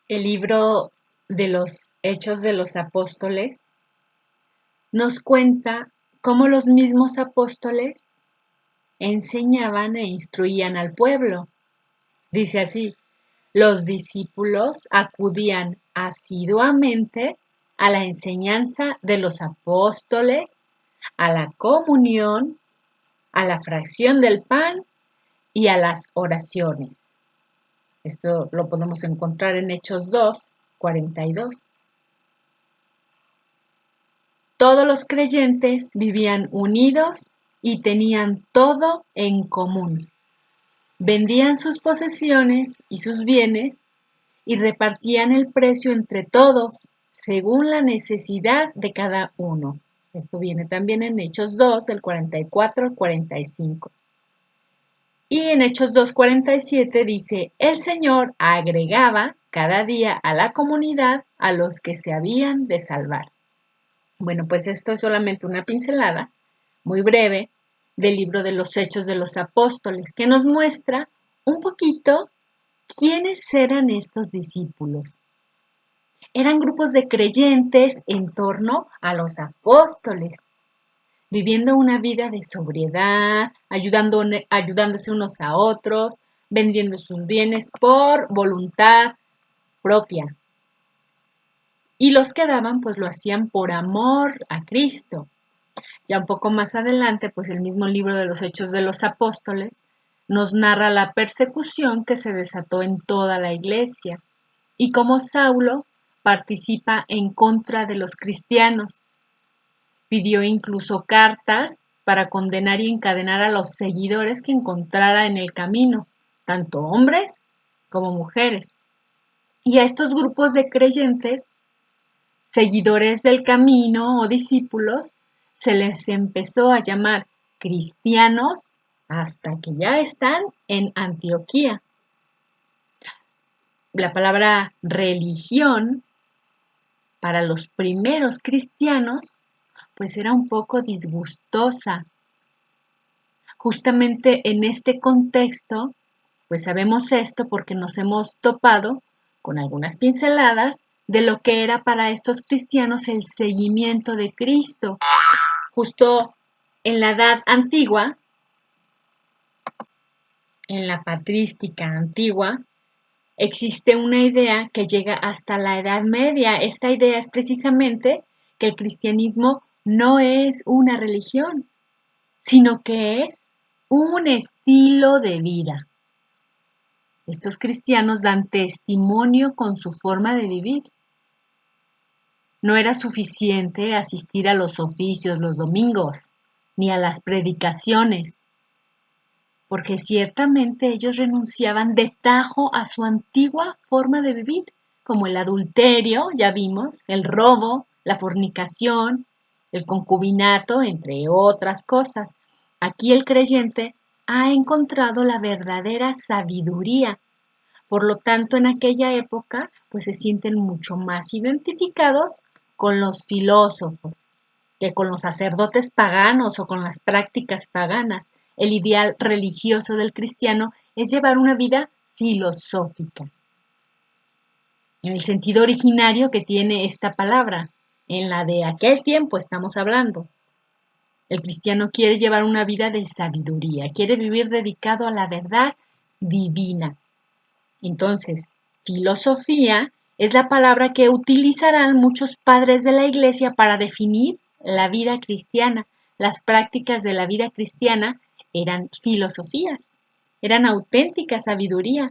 El libro de los Hechos de los Apóstoles nos cuenta cómo los mismos apóstoles enseñaban e instruían al pueblo. Dice así: los discípulos acudían asiduamente a la enseñanza de los apóstoles, a la comunión, a la fracción del pan y a las oraciones. Esto lo podemos encontrar en Hechos 2:42. Todos los creyentes vivían unidos y tenían todo en común. Vendían sus posesiones y sus bienes y repartían el precio entre todos, según la necesidad de cada uno. Esto viene también en Hechos 2, del 44 al 45. Y en Hechos 2:47 dice: el Señor agregaba cada día a la comunidad a los que se habían de salvar. Bueno, pues esto es solamente una pincelada muy breve del libro de los Hechos de los Apóstoles, que nos muestra un poquito quiénes eran estos discípulos. Eran grupos de creyentes en torno a los apóstoles, viviendo una vida de sobriedad, ayudándose unos a otros, vendiendo sus bienes por voluntad propia. Y los que daban, pues lo hacían por amor a Cristo. Ya un poco más adelante, pues el mismo libro de los Hechos de los Apóstoles nos narra la persecución que se desató en toda la iglesia y cómo Saulo participa en contra de los cristianos. Pidió incluso cartas para condenar y encadenar a los seguidores que encontrara en el camino, tanto hombres como mujeres. Y a estos grupos de creyentes, seguidores del camino o discípulos, se les empezó a llamar cristianos hasta que ya están en Antioquía. La palabra religión para los primeros cristianos pues era un poco disgustosa. Justamente en este contexto, pues sabemos esto porque nos hemos topado con algunas pinceladas de lo que era para estos cristianos el seguimiento de Cristo. Justo en la edad antigua, en la patrística antigua, existe una idea que llega hasta la Edad Media. Esta idea es precisamente que el cristianismo no es una religión, sino que es un estilo de vida. Estos cristianos dan testimonio con su forma de vivir. No era suficiente asistir a los oficios los domingos, ni a las predicaciones, porque ciertamente ellos renunciaban de tajo a su antigua forma de vivir, como el adulterio, ya vimos, el robo, la fornicación, el concubinato, entre otras cosas. Aquí el creyente ha encontrado la verdadera sabiduría. Por lo tanto, en aquella época, pues se sienten mucho más identificados con los filósofos que con los sacerdotes paganos o con las prácticas paganas. El ideal religioso del cristiano es llevar una vida filosófica, en el sentido originario que tiene esta palabra. En la de aquel tiempo estamos hablando. El cristiano quiere llevar una vida de sabiduría, quiere vivir dedicado a la verdad divina. Entonces, filosofía es la palabra que utilizarán muchos padres de la Iglesia para definir la vida cristiana. Las prácticas de la vida cristiana eran filosofías, eran auténtica sabiduría.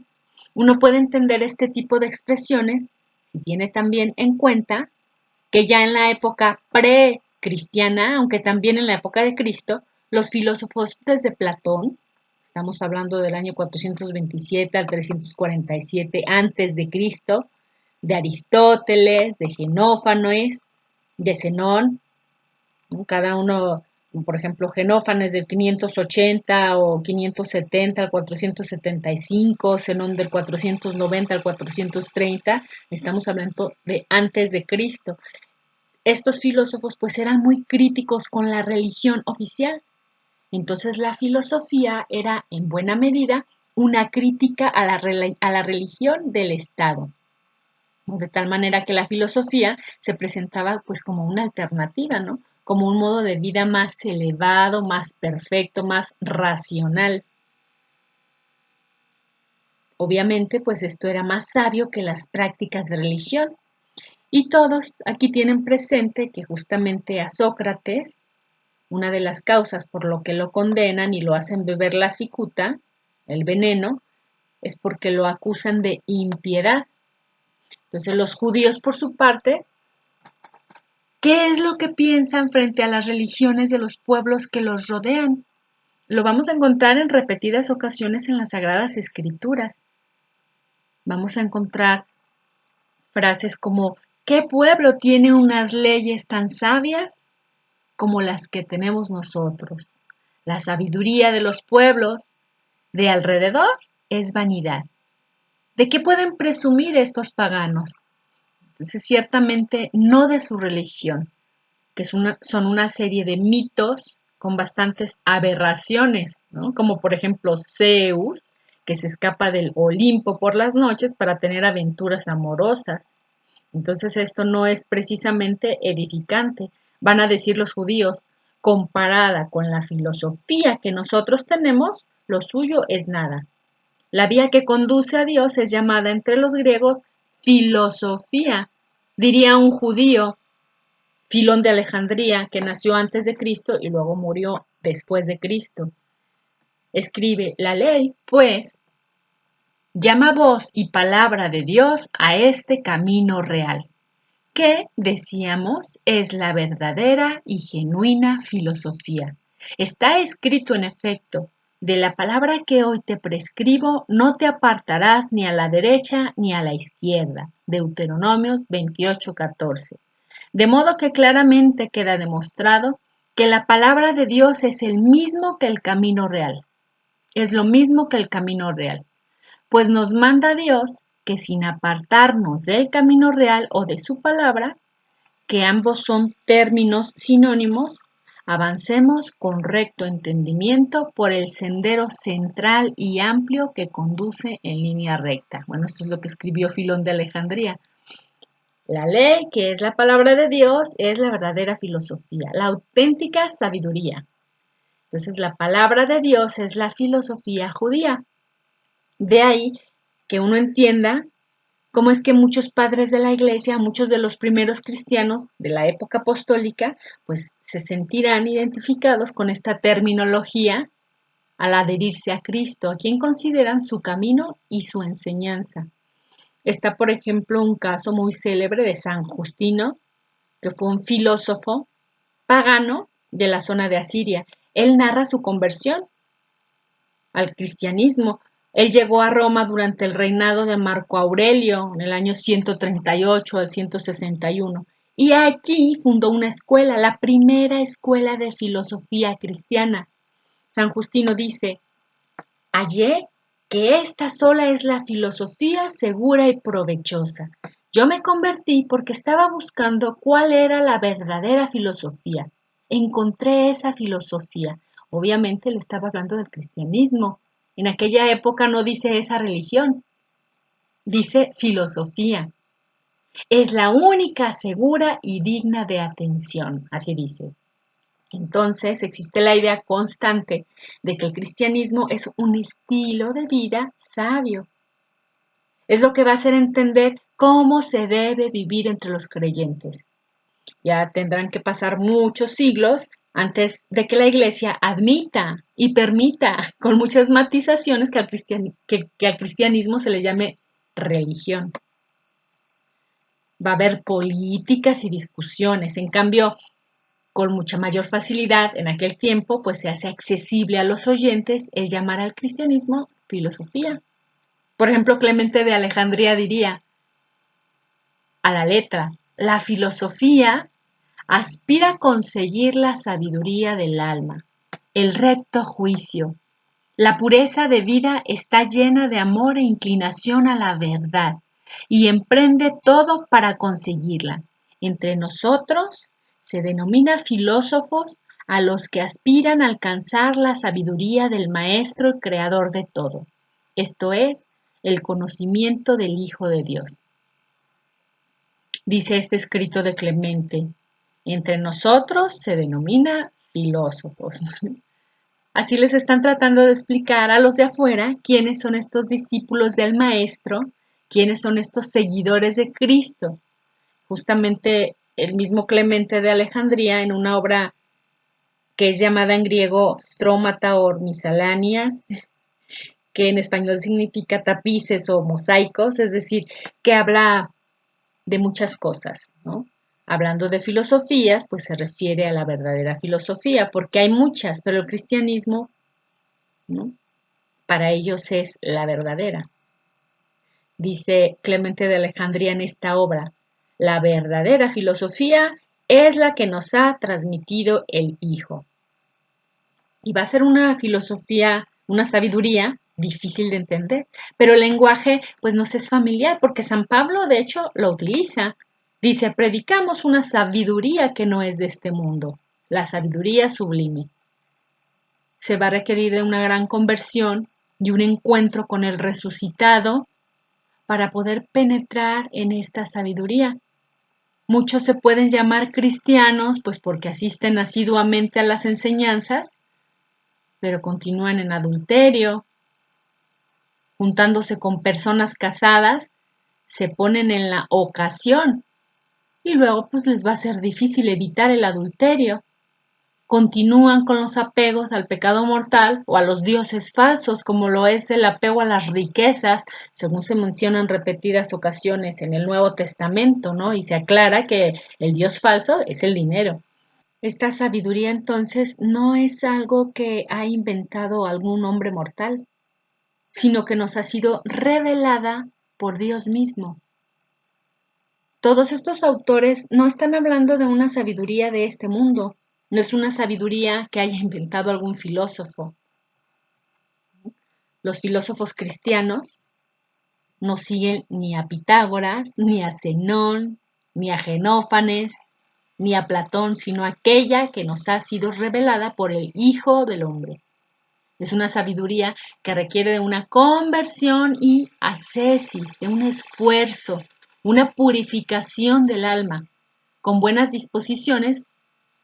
Uno puede entender este tipo de expresiones si tiene también en cuenta que ya en la época pre-cristiana, aunque también en la época de Cristo, los filósofos desde Platón, estamos hablando del año 427 al 347 antes de Cristo, de Aristóteles, de Genófanes, de Zenón, ¿no? Cada uno, por ejemplo, Genófanes del 580 o 570 al 475, Zenón del 490 al 430, estamos hablando de antes de Cristo. Estos filósofos pues eran muy críticos con la religión oficial. Entonces la filosofía era en buena medida una crítica a la religión del Estado. De tal manera que la filosofía se presentaba pues como una alternativa, ¿no? Como un modo de vida más elevado, más perfecto, más racional. Obviamente, pues esto era más sabio que las prácticas de religión. Y todos aquí tienen presente que justamente a Sócrates, una de las causas por lo que lo condenan y lo hacen beber la cicuta, el veneno, es porque lo acusan de impiedad. Entonces los judíos, por su parte, ¿qué es lo que piensan frente a las religiones de los pueblos que los rodean? Lo vamos a encontrar en repetidas ocasiones en las Sagradas Escrituras. Vamos a encontrar frases como, ¿qué pueblo tiene unas leyes tan sabias como las que tenemos nosotros? La sabiduría de los pueblos de alrededor es vanidad. ¿De qué pueden presumir estos paganos? Entonces, ciertamente no de su religión, que son una serie de mitos con bastantes aberraciones, ¿no? Como por ejemplo Zeus, que se escapa del Olimpo por las noches para tener aventuras amorosas. Entonces esto no es precisamente edificante. Van a decir los judíos, comparada con la filosofía que nosotros tenemos, lo suyo es nada. La vía que conduce a Dios es llamada entre los griegos filosofía. Diría un judío, Filón de Alejandría, que nació antes de Cristo y luego murió después de Cristo. Escribe, la ley, pues, llama voz y palabra de Dios a este camino real, que, decíamos, es la verdadera y genuina filosofía. Está escrito en efecto, de la palabra que hoy te prescribo, no te apartarás ni a la derecha ni a la izquierda. Deuteronomios 28:14. De modo que claramente queda demostrado que la palabra de Dios es el mismo que el camino real. Es lo mismo que el camino real. Pues nos manda Dios que sin apartarnos del camino real o de su palabra, que ambos son términos sinónimos, avancemos con recto entendimiento por el sendero central y amplio que conduce en línea recta. Bueno, esto es lo que escribió Filón de Alejandría. La ley, que es la palabra de Dios, es la verdadera filosofía, la auténtica sabiduría. Entonces, la palabra de Dios es la filosofía judía. De ahí que uno entienda cómo es que muchos padres de la iglesia, muchos de los primeros cristianos de la época apostólica, pues se sentirán identificados con esta terminología al adherirse a Cristo, a quien consideran su camino y su enseñanza. Está, por ejemplo, un caso muy célebre de San Justino, que fue un filósofo pagano de la zona de Asiria. Él narra su conversión al cristianismo. Él llegó a Roma durante el reinado de Marco Aurelio, en el año 138 al 161, y allí fundó una escuela, la primera escuela de filosofía cristiana. San Justino dice, hallé que esta sola es la filosofía segura y provechosa. Yo me convertí porque estaba buscando cuál era la verdadera filosofía. Encontré esa filosofía. Obviamente le estaba hablando del cristianismo. En aquella época no dice esa religión, dice filosofía. Es la única segura y digna de atención, así dice. Entonces existe la idea constante de que el cristianismo es un estilo de vida sabio. Es lo que va a hacer entender cómo se debe vivir entre los creyentes. Ya tendrán que pasar muchos siglos antes de que la Iglesia admita y permita, con muchas matizaciones, que al cristianismo se le llame religión. Va a haber políticas y discusiones. En cambio, con mucha mayor facilidad en aquel tiempo, pues se hace accesible a los oyentes el llamar al cristianismo filosofía. Por ejemplo, Clemente de Alejandría diría, a la letra, la filosofía aspira a conseguir la sabiduría del alma, el recto juicio. La pureza de vida está llena de amor e inclinación a la verdad y emprende todo para conseguirla. Entre nosotros se denomina filósofos a los que aspiran a alcanzar la sabiduría del Maestro y Creador de todo, esto es, el conocimiento del Hijo de Dios. Dice este escrito de Clemente: entre nosotros se denomina filósofos. Así les están tratando de explicar a los de afuera quiénes son estos discípulos del Maestro, quiénes son estos seguidores de Cristo. Justamente el mismo Clemente de Alejandría, en una obra que es llamada en griego Strómata or Miscellaneas, que en español significa tapices o mosaicos, es decir, que habla de muchas cosas, ¿no? Hablando de filosofías, pues se refiere a la verdadera filosofía, porque hay muchas, pero el cristianismo, ¿no?, para ellos es la verdadera. Dice Clemente de Alejandría en esta obra: la verdadera filosofía es la que nos ha transmitido el Hijo. Y va a ser una filosofía, una sabiduría difícil de entender, pero el lenguaje pues nos es familiar, porque San Pablo de hecho lo utiliza. Dice: predicamos una sabiduría que no es de este mundo, la sabiduría sublime. Se va a requerir de una gran conversión y un encuentro con el resucitado para poder penetrar en esta sabiduría. Muchos se pueden llamar cristianos pues porque asisten asiduamente a las enseñanzas, pero continúan en adulterio, juntándose con personas casadas, se ponen en la ocasión y luego pues les va a ser difícil evitar el adulterio. Continúan con los apegos al pecado mortal o a los dioses falsos, como lo es el apego a las riquezas, según se menciona en repetidas ocasiones en el Nuevo Testamento, ¿no? Y se aclara que el dios falso es el dinero. Esta sabiduría entonces no es algo que ha inventado algún hombre mortal, sino que nos ha sido revelada por Dios mismo. Todos estos autores no están hablando de una sabiduría de este mundo, no es una sabiduría que haya inventado algún filósofo. Los filósofos cristianos no siguen ni a Pitágoras, ni a Zenón, ni a Genófanes, ni a Platón, sino aquella que nos ha sido revelada por el Hijo del Hombre. Es una sabiduría que requiere de una conversión y ascesis, de un esfuerzo, una purificación del alma, con buenas disposiciones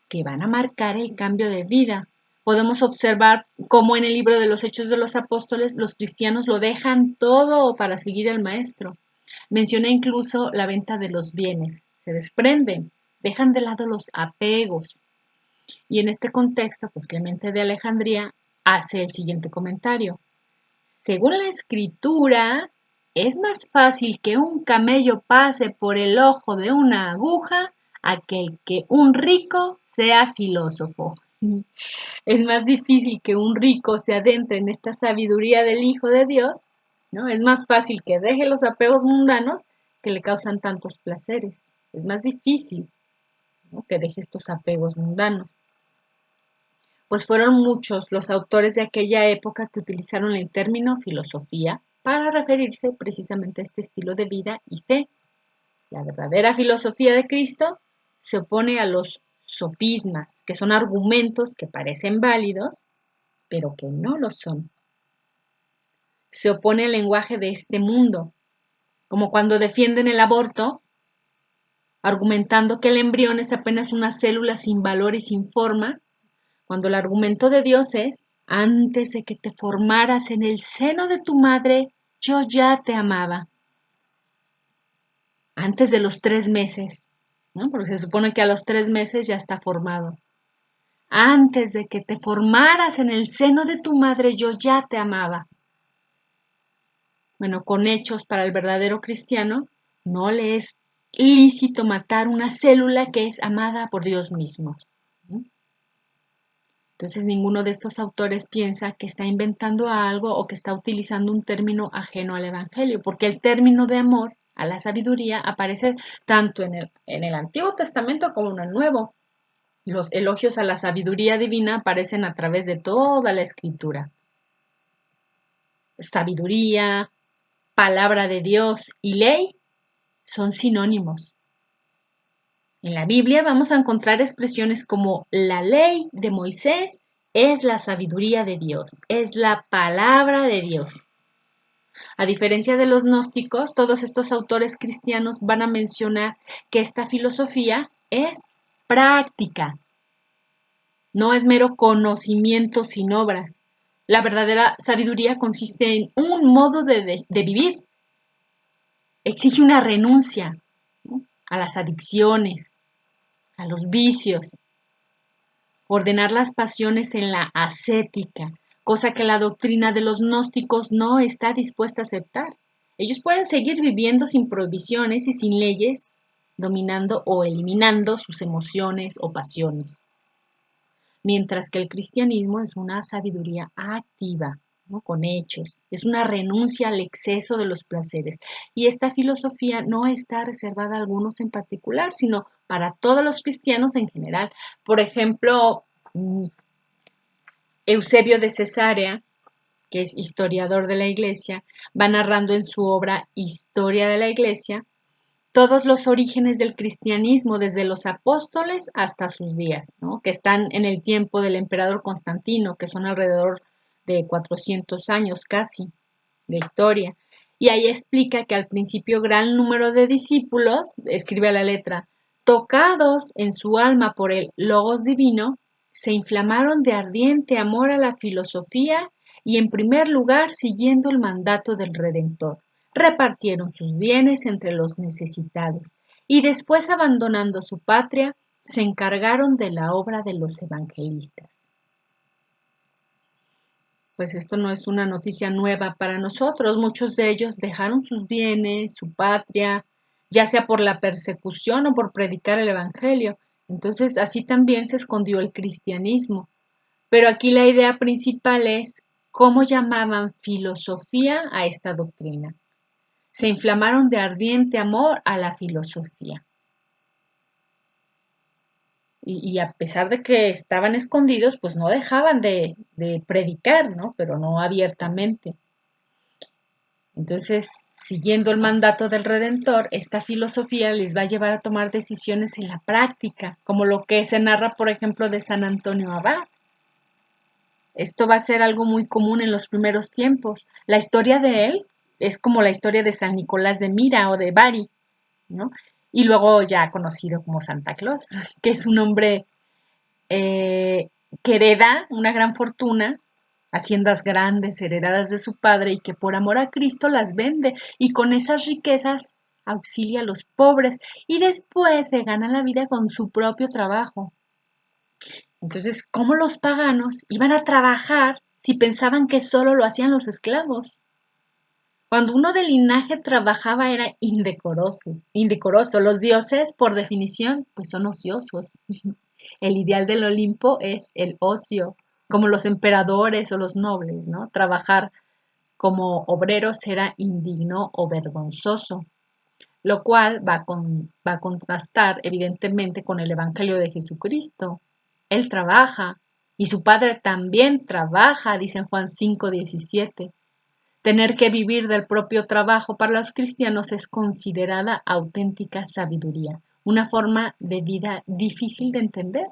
que van a marcar el cambio de vida. Podemos observar cómo en el libro de los Hechos de los Apóstoles los cristianos lo dejan todo para seguir al Maestro. Menciona incluso la venta de los bienes, se desprenden, dejan de lado los apegos. Y en este contexto, pues Clemente de Alejandría hace el siguiente comentario: según la escritura, es más fácil que un camello pase por el ojo de una aguja a que un rico sea filósofo. Es más difícil que un rico se adentre en esta sabiduría del Hijo de Dios, ¿no? Es más fácil que deje los apegos mundanos que le causan tantos placeres. Es más difícil, ¿no?, que deje estos apegos mundanos. Pues fueron muchos los autores de aquella época que utilizaron el término filosofía para referirse precisamente a este estilo de vida y fe. La verdadera filosofía de Cristo se opone a los sofismas, que son argumentos que parecen válidos, pero que no lo son. Se opone al lenguaje de este mundo, como cuando defienden el aborto, argumentando que el embrión es apenas una célula sin valor y sin forma, cuando el argumento de Dios es: antes de que te formaras en el seno de tu madre, yo ya te amaba. Antes de los 3 meses, ¿no? Porque se supone que a los 3 meses ya está formado. Antes de que te formaras en el seno de tu madre, yo ya te amaba. Bueno, con hechos, para el verdadero cristiano, no le es lícito matar una célula que es amada por Dios mismo. Entonces, ninguno de estos autores piensa que está inventando algo o que está utilizando un término ajeno al Evangelio, porque el término de amor a la sabiduría aparece tanto en el Antiguo Testamento como en el Nuevo. Los elogios a la sabiduría divina aparecen a través de toda la Escritura. Sabiduría, palabra de Dios y ley son sinónimos. En la Biblia vamos a encontrar expresiones como la ley de Moisés es la sabiduría de Dios, es la palabra de Dios. A diferencia de los gnósticos, todos estos autores cristianos van a mencionar que esta filosofía es práctica, no es mero conocimiento sin obras. La verdadera sabiduría consiste en un modo de vivir, exige una renuncia, ¿no?, a las adicciones, a los vicios, ordenar las pasiones en la ascética, cosa que la doctrina de los gnósticos no está dispuesta a aceptar. Ellos pueden seguir viviendo sin prohibiciones y sin leyes, dominando o eliminando sus emociones o pasiones, mientras que el cristianismo es una sabiduría activa, ¿no?, con hechos, es una renuncia al exceso de los placeres. Y esta filosofía no está reservada a algunos en particular, sino para todos los cristianos en general. Por ejemplo, Eusebio de Cesarea, que es historiador de la Iglesia, va narrando en su obra Historia de la Iglesia todos los orígenes del cristianismo, desde los apóstoles hasta sus días, ¿no?, que están en el tiempo del emperador Constantino, que son alrededor de 400 años casi de historia. Y ahí explica que al principio gran número de discípulos, escribe a la letra, tocados en su alma por el logos divino, se inflamaron de ardiente amor a la filosofía y en primer lugar, siguiendo el mandato del Redentor, repartieron sus bienes entre los necesitados y después, abandonando su patria, se encargaron de la obra de los evangelistas. Pues esto no es una noticia nueva para nosotros. Muchos de ellos dejaron sus bienes, su patria, ya sea por la persecución o por predicar el evangelio. Entonces, así también se escondió el cristianismo. Pero aquí la idea principal es cómo llamaban filosofía a esta doctrina. Se inflamaron de ardiente amor a la filosofía. Y a pesar de que estaban escondidos, pues no dejaban de predicar, ¿no? Pero no abiertamente. Entonces, siguiendo el mandato del Redentor, esta filosofía les va a llevar a tomar decisiones en la práctica, como lo que se narra, por ejemplo, de San Antonio Abad. Esto va a ser algo muy común en los primeros tiempos. La historia de él es como la historia de San Nicolás de Mira o de Bari, ¿no? Y luego ya conocido como Santa Claus, que es un hombre que hereda una gran fortuna, haciendas grandes heredadas de su padre y que por amor a Cristo las vende y con esas riquezas auxilia a los pobres y después se gana la vida con su propio trabajo. Entonces, ¿cómo los paganos iban a trabajar si pensaban que solo lo hacían los esclavos? Cuando uno del linaje trabajaba era indecoroso, indecoroso. Los dioses, por definición, pues son ociosos. El ideal del Olimpo es el ocio, como los emperadores o los nobles, ¿no? Trabajar como obreros era indigno o vergonzoso, lo cual va a contrastar evidentemente con el Evangelio de Jesucristo. Él trabaja y su padre también trabaja, dice en Juan 5:17. Tener que vivir del propio trabajo para los cristianos es considerada auténtica sabiduría, una forma de vida difícil de entender,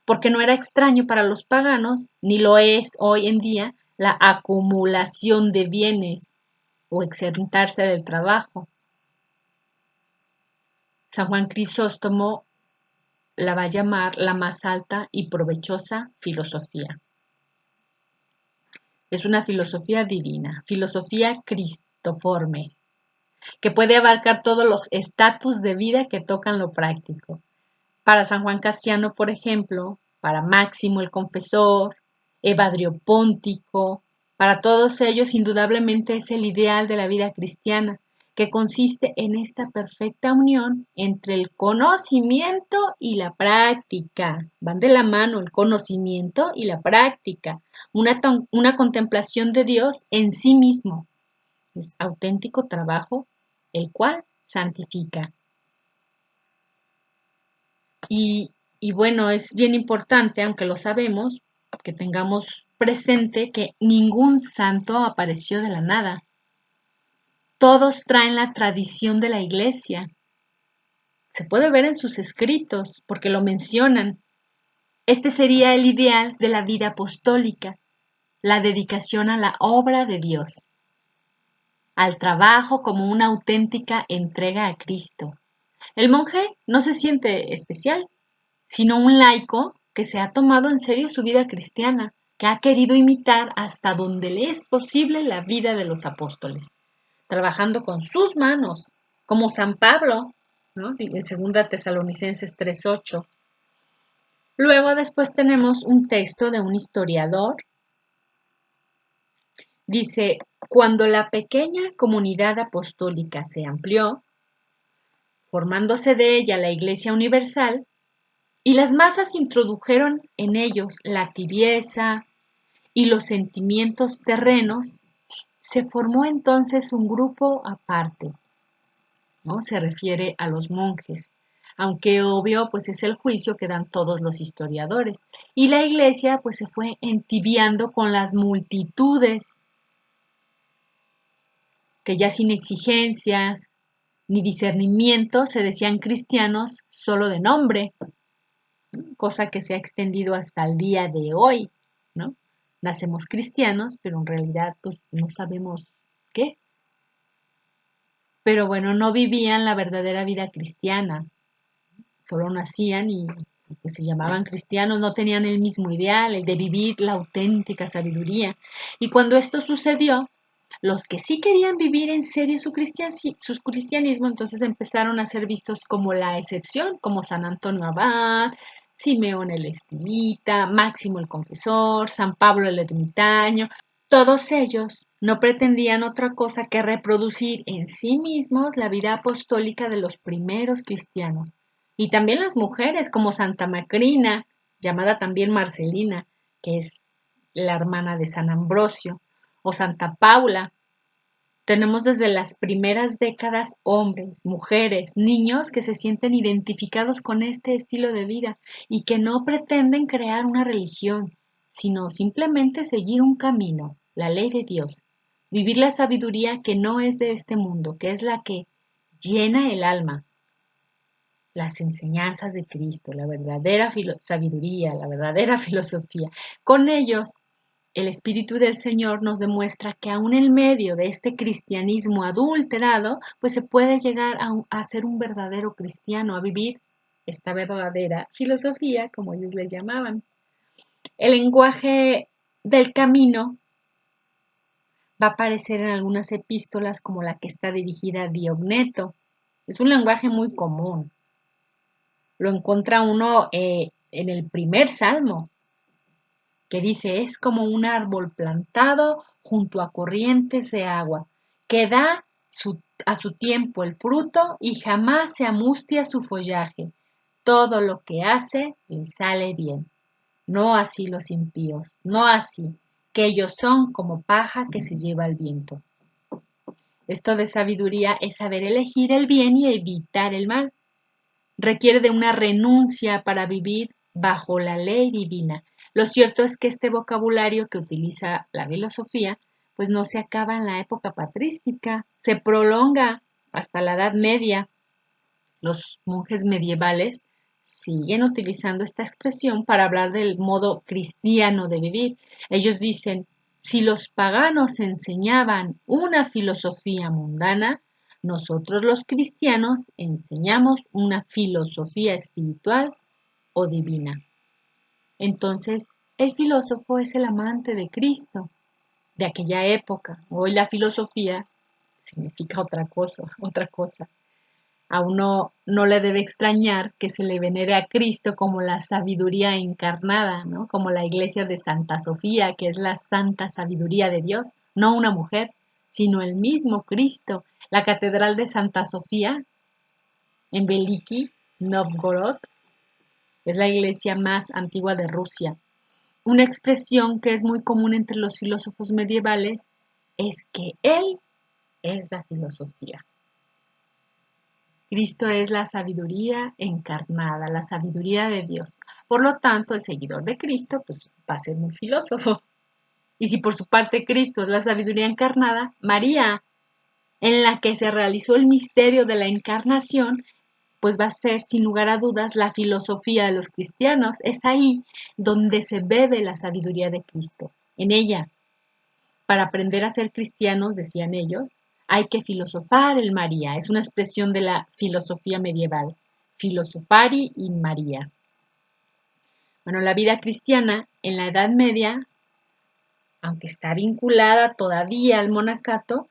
porque no era extraño para los paganos, ni lo es hoy en día, la acumulación de bienes o exentarse del trabajo. San Juan Crisóstomo la va a llamar la más alta y provechosa filosofía. Es una filosofía divina, filosofía cristoforme, que puede abarcar todos los estatus de vida que tocan lo práctico. Para San Juan Casiano, por ejemplo, para Máximo el Confesor, Evagrio Póntico, para todos ellos indudablemente es el ideal de la vida cristiana, que consiste en esta perfecta unión entre el conocimiento y la práctica. Van de la mano el conocimiento y la práctica, una contemplación de Dios en sí mismo. Es auténtico trabajo, el cual santifica. Y bueno, es bien importante, aunque lo sabemos, que tengamos presente que ningún santo apareció de la nada. Todos traen la tradición de la iglesia. Se puede ver en sus escritos, porque lo mencionan. Este sería el ideal de la vida apostólica, la dedicación a la obra de Dios. al trabajo como una auténtica entrega a Cristo. El monje no se siente especial, sino un laico que se ha tomado en serio su vida cristiana, que ha querido imitar hasta donde le es posible la vida de los apóstoles, trabajando con sus manos, como San Pablo, ¿no? En 2 Tesalonicenses 3:8. Luego después tenemos un texto de un historiador. Dice, cuando la pequeña comunidad apostólica se amplió, formándose de ella la Iglesia Universal, y las masas introdujeron en ellos la tibieza y los sentimientos terrenos, se formó entonces un grupo aparte, ¿no? Se refiere a los monjes, aunque obvio pues es el juicio que dan todos los historiadores. Y la iglesia pues se fue entibiando con las multitudes, que ya sin exigencias ni discernimiento se decían cristianos solo de nombre, cosa que se ha extendido hasta el día de hoy, ¿no? Nacemos cristianos, pero en realidad pues no sabemos qué. Pero bueno, no vivían la verdadera vida cristiana, solo nacían y pues se llamaban cristianos, no tenían el mismo ideal, el de vivir la auténtica sabiduría. Y cuando esto sucedió, los que sí querían vivir en serio su cristianismo, entonces empezaron a ser vistos como la excepción, como San Antonio Abad, Simeón el Estilita, Máximo el Confesor, San Pablo el Ermitaño. Todos ellos no pretendían otra cosa que reproducir en sí mismos la vida apostólica de los primeros cristianos. Y también las mujeres, como Santa Macrina, llamada también Marcelina, que es la hermana de San Ambrosio, o Santa Paula. Tenemos desde las primeras décadas hombres, mujeres, niños que se sienten identificados con este estilo de vida y que no pretenden crear una religión, sino simplemente seguir un camino, la ley de Dios, vivir la sabiduría que no es de este mundo, que es la que llena el alma, las enseñanzas de Cristo, la verdadera sabiduría, la verdadera filosofía. Con ellos, el Espíritu del Señor nos demuestra que aún en medio de este cristianismo adulterado, pues se puede llegar a ser un verdadero cristiano, a vivir esta verdadera filosofía, como ellos le llamaban. El lenguaje del camino va a aparecer en algunas epístolas como la que está dirigida a Diogneto. Es un lenguaje muy común. Lo encuentra uno en el primer salmo, que dice, es como un árbol plantado junto a corrientes de agua, que da a su tiempo el fruto y jamás se amustia su follaje. Todo lo que hace le sale bien. No así los impíos, no así, que ellos son como paja que se lleva el viento. Esto de sabiduría es saber elegir el bien y evitar el mal. Requiere de una renuncia para vivir bajo la ley divina. Lo cierto es que este vocabulario que utiliza la filosofía, pues no se acaba en la época patrística, se prolonga hasta la Edad Media. Los monjes medievales siguen utilizando esta expresión para hablar del modo cristiano de vivir. Ellos dicen, si los paganos enseñaban una filosofía mundana, nosotros los cristianos enseñamos una filosofía espiritual o divina. Entonces, el filósofo es el amante de Cristo de aquella época. Hoy la filosofía significa otra cosa, otra cosa. A uno no le debe extrañar que se le venere a Cristo como la sabiduría encarnada, ¿no? Como la iglesia de Santa Sofía, que es la santa sabiduría de Dios, no una mujer, sino el mismo Cristo. La catedral de Santa Sofía en Veliki, Novgorod, es la iglesia más antigua de Rusia. Una expresión que es muy común entre los filósofos medievales es que Él es la filosofía. Cristo es la sabiduría encarnada, la sabiduría de Dios. Por lo tanto, el seguidor de Cristo, pues va a ser un filósofo. Y si por su parte Cristo es la sabiduría encarnada, María, en la que se realizó el misterio de la encarnación, pues va a ser sin lugar a dudas la filosofía de los cristianos. Es ahí donde se bebe la sabiduría de Cristo, en ella. Para aprender a ser cristianos, decían ellos, Hay que filosofar el María. Es una expresión de la filosofía medieval. Filosofari in María. Bueno, la vida cristiana en la Edad Media, aunque está vinculada todavía al monacato,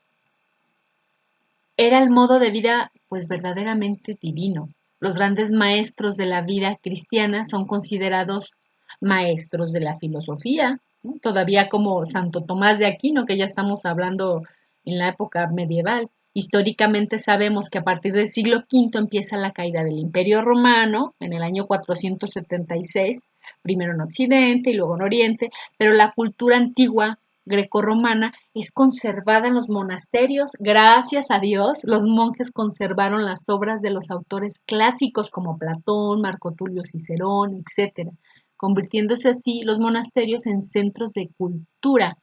era el modo de vida pues verdaderamente divino. Los grandes maestros de la vida cristiana son considerados maestros de la filosofía, ¿no? Todavía como Santo Tomás de Aquino, que ya estamos hablando en la época medieval. Históricamente sabemos que a partir del siglo V empieza la caída del Imperio Romano en el año 476, primero en Occidente y luego en Oriente, pero la cultura antigua grecorromana es conservada en los monasterios. Gracias a Dios, los monjes conservaron las obras de los autores clásicos como Platón, Marco Tulio Cicerón, etc., convirtiéndose así los monasterios en centros de cultura.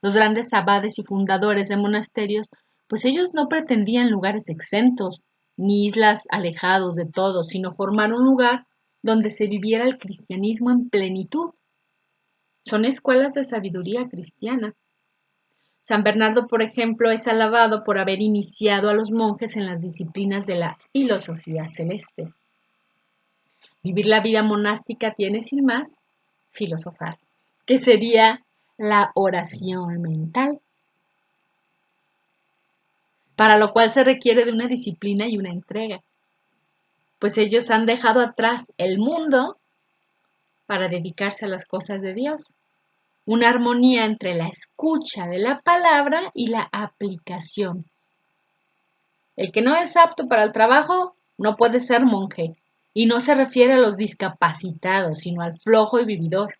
Los grandes abades y fundadores de monasterios, pues ellos no pretendían lugares exentos, ni islas alejados de todo, sino formar un lugar donde se viviera el cristianismo en plenitud. Son escuelas de sabiduría cristiana. San Bernardo, por ejemplo, es alabado por haber iniciado a los monjes en las disciplinas de la filosofía celeste. Vivir la vida monástica tiene, sin más, filosofar, que sería la oración mental, para lo cual se requiere de una disciplina y una entrega, pues ellos han dejado atrás el mundo para dedicarse a las cosas de Dios. Una armonía entre la escucha de la palabra y la aplicación. El que no es apto para el trabajo no puede ser monje, y no se refiere a los discapacitados, sino al flojo y vividor,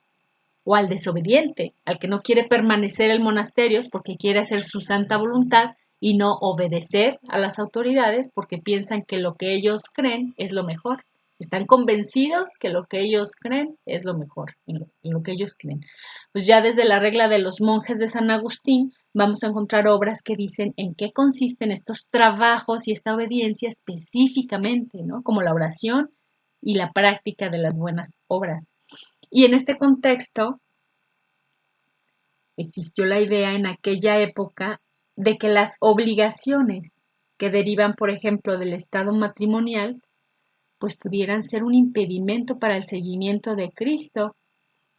o al desobediente, al que no quiere permanecer en monasterios porque quiere hacer su santa voluntad y no obedecer a las autoridades porque piensan que lo que ellos creen es lo mejor. Están convencidos que lo que ellos creen es lo mejor, en lo que ellos creen. Pues ya desde la regla de los monjes de San Agustín vamos a encontrar obras que dicen en qué consisten estos trabajos y esta obediencia específicamente, ¿no? Como la oración y la práctica de las buenas obras. Y en este contexto existió la idea en aquella época de que las obligaciones que derivan, por ejemplo, del estado matrimonial, pues pudieran ser un impedimento para el seguimiento de Cristo.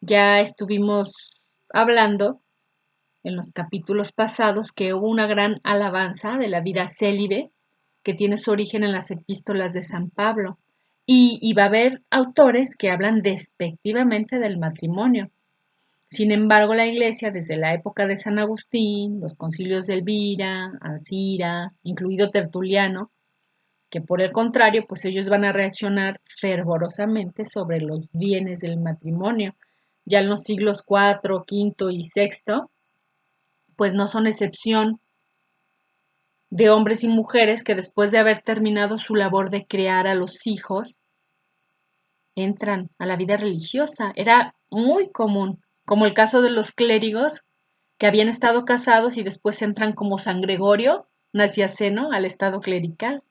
Ya estuvimos hablando en los capítulos pasados que hubo una gran alabanza de la vida célibe que tiene su origen en las epístolas de San Pablo. Y va a haber autores que hablan despectivamente del matrimonio. Sin embargo, la Iglesia, desde la época de San Agustín, los concilios de Elvira, Ancira, incluido Tertuliano, que por el contrario, pues ellos van a reaccionar fervorosamente sobre los bienes del matrimonio. Ya en los siglos IV, V y VI, pues no son excepción de hombres y mujeres que después de haber terminado su labor de criar a los hijos, entran a la vida religiosa. Era muy común, como el caso de los clérigos que habían estado casados y después entran como San Gregorio, naciaceno, al estado clerical,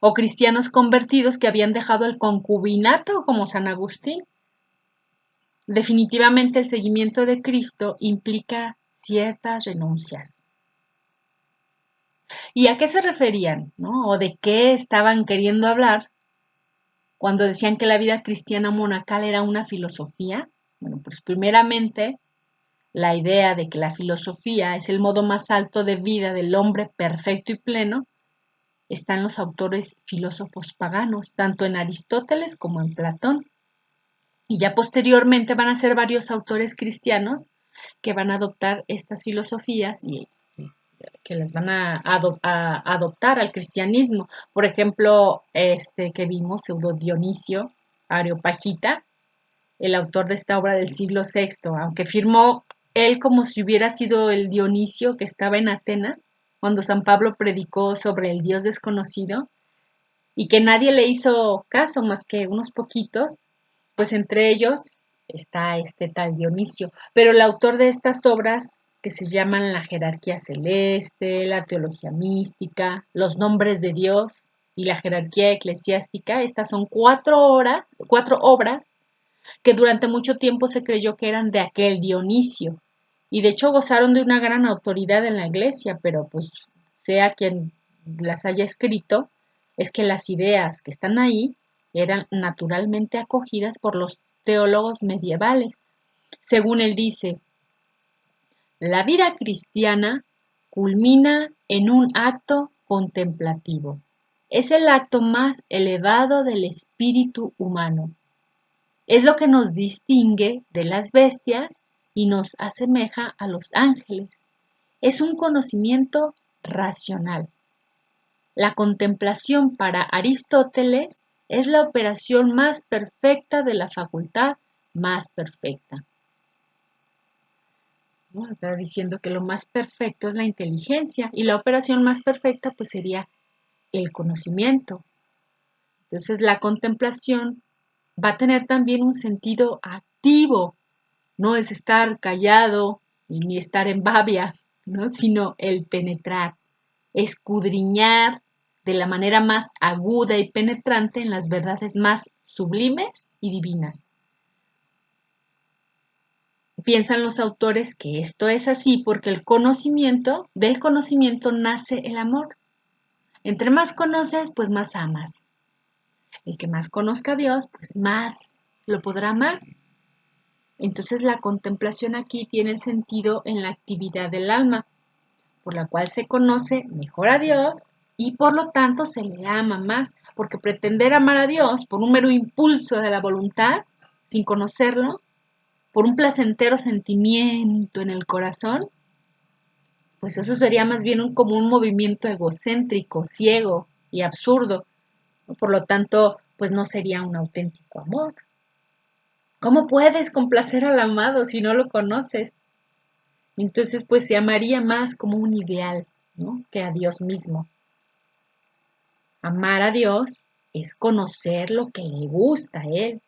o cristianos convertidos que habían dejado el concubinato como San Agustín. Definitivamente el seguimiento de Cristo implica ciertas renuncias. ¿Y a qué se referían, no? ¿O de qué estaban queriendo hablar cuando decían que la vida cristiana monacal era una filosofía? Bueno, pues primeramente la idea de que la filosofía es el modo más alto de vida del hombre perfecto y pleno está en los autores filósofos paganos, tanto en Aristóteles como en Platón. Y ya posteriormente van a ser varios autores cristianos que van a adoptar estas filosofías y que las van a adoptar al cristianismo. Por ejemplo, este que vimos, Pseudo Dionisio Areopagita, el autor de esta obra del siglo VI, aunque firmó él como si hubiera sido el Dionisio que estaba en Atenas, cuando San Pablo predicó sobre el Dios desconocido, y que nadie le hizo caso más que unos poquitos, pues entre ellos está este tal Dionisio. Pero el autor de estas obras, que se llaman la jerarquía celeste, la teología mística, los nombres de Dios y la jerarquía eclesiástica, estas son cuatro obras que durante mucho tiempo se creyó que eran de aquel Dionisio, y de hecho gozaron de una gran autoridad en la iglesia, pero pues sea quien las haya escrito, es que las ideas que están ahí eran naturalmente acogidas por los teólogos medievales. Según él dice, la vida cristiana culmina en un acto contemplativo. Es el acto más elevado del espíritu humano. Es lo que nos distingue de las bestias y nos asemeja a los ángeles. Es un conocimiento racional. La contemplación para Aristóteles es la operación más perfecta de la facultad más perfecta. ¿No? Está diciendo que lo más perfecto es la inteligencia y la operación más perfecta pues sería el conocimiento. Entonces la contemplación va a tener también un sentido activo, no es estar callado ni estar en babia, ¿no? Sino el penetrar, escudriñar de la manera más aguda y penetrante en las verdades más sublimes y divinas. Piensan los autores que esto es así porque del conocimiento nace el amor. Entre más conoces, pues más amas. El que más conozca a Dios, pues más lo podrá amar. Entonces la contemplación aquí tiene sentido en la actividad del alma, por la cual se conoce mejor a Dios y por lo tanto se le ama más, porque pretender amar a Dios por un mero impulso de la voluntad, sin conocerlo, por un placentero sentimiento en el corazón, pues eso sería más bien como un movimiento egocéntrico, ciego y absurdo. Por lo tanto, pues no sería un auténtico amor. ¿Cómo puedes complacer al amado si no lo conoces? Entonces, pues se amaría más como un ideal, ¿no? Que a Dios mismo. Amar a Dios es conocer lo que le gusta a Él.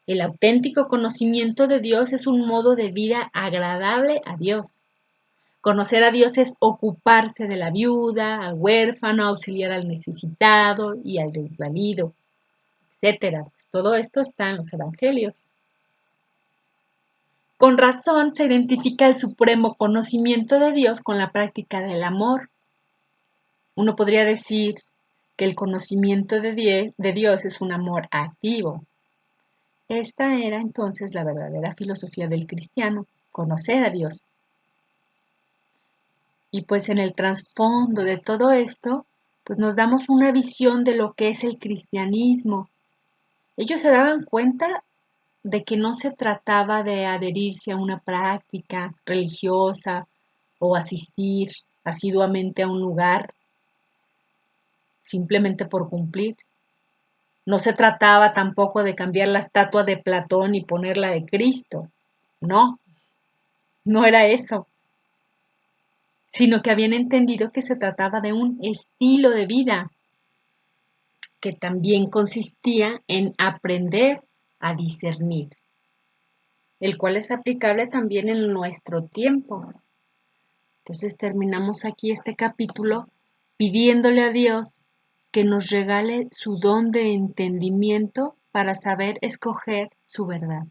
El auténtico conocimiento de Dios es un modo de vida agradable a Dios. Conocer a Dios es ocuparse de la viuda, al huérfano, auxiliar al necesitado y al desvalido, etcétera. Pues todo esto está en los evangelios. Con razón se identifica el supremo conocimiento de Dios con la práctica del amor. Uno podría decir que el conocimiento de Dios es un amor activo. Esta era entonces la verdadera filosofía del cristiano, conocer a Dios. Y pues en el trasfondo de todo esto, pues nos damos una visión de lo que es el cristianismo. Ellos se daban cuenta de que no se trataba de adherirse a una práctica religiosa o asistir asiduamente a un lugar simplemente por cumplir. No se trataba tampoco de cambiar la estatua de Platón y ponerla de Cristo. No, no era eso, sino que habían entendido que se trataba de un estilo de vida que también consistía en aprender a discernir, el cual es aplicable también en nuestro tiempo. Entonces terminamos aquí este capítulo pidiéndole a Dios que nos regale su don de entendimiento para saber escoger su verdad.